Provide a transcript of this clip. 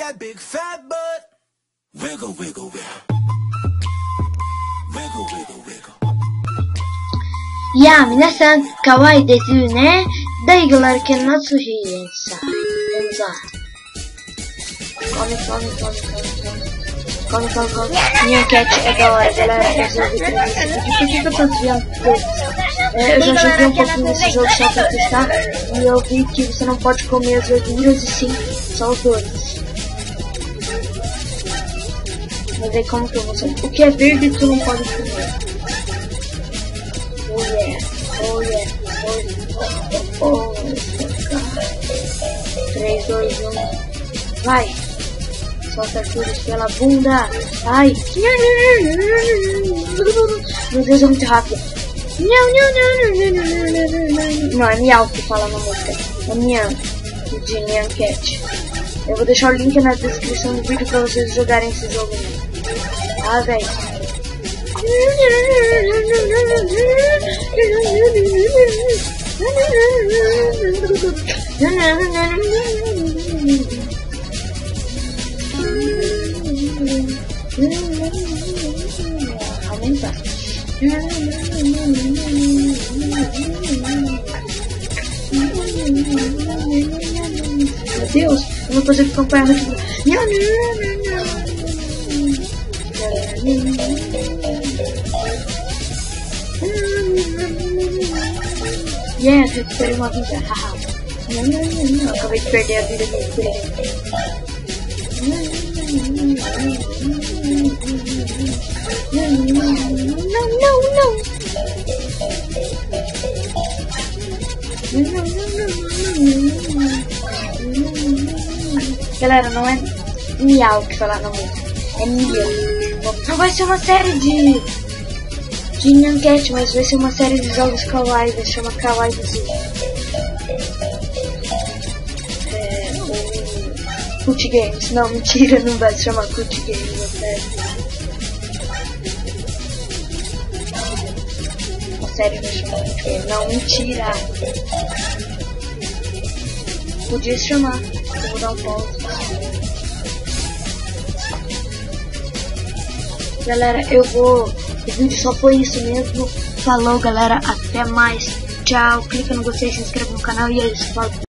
that big fat butt. Wiggle, wiggle, wiggle. Wiggle, wiggle, wiggle. いやー、皆さん、可愛いですよね。大galera que é nosso riença. Vamos lá. Come. Minha cat é da hora, galera. Resolvi criar esse vídeo. Por que eu tô desviando deles? Eu já joguei um pouquinho desse jogo só pra testar. E eu vi que você não pode comer as verduras e sim, só os doces. Mas aí como que eu vou saber? O que é verde tu não pode comer. Oh yeah. 3, 2, 1. Vai. Solta tudo pela bunda. Ai. Meu Deus, é muito rápido. Não, é miau que fala na música. É miau. De Nyan Cat. Eu vou deixar o link na descrição do vídeo pra vocês jogarem esse jogo. Ah, velho. Aumenta. Meu Deus, eu não consigo acompanhar muito. Yeah, recuperei uma vida, haha. Não, acabei de perder a vida dele. Não. Galera, não é miau que fala na música, é miau. Não vai ser uma série de Nyan Cat, mas vai ser uma série de jogos kawaii, vai chamar Kawaii assim. Cult Games, não, mentira, não vai se chamar Cult Games, a série vai chamar Cult Games, não, mentira. Podia se chamar, eu vou dar um pause. Galera, o vídeo só foi isso mesmo. Falou, galera, até mais. Tchau, clica no gostei, se inscreve no canal e é isso, falou.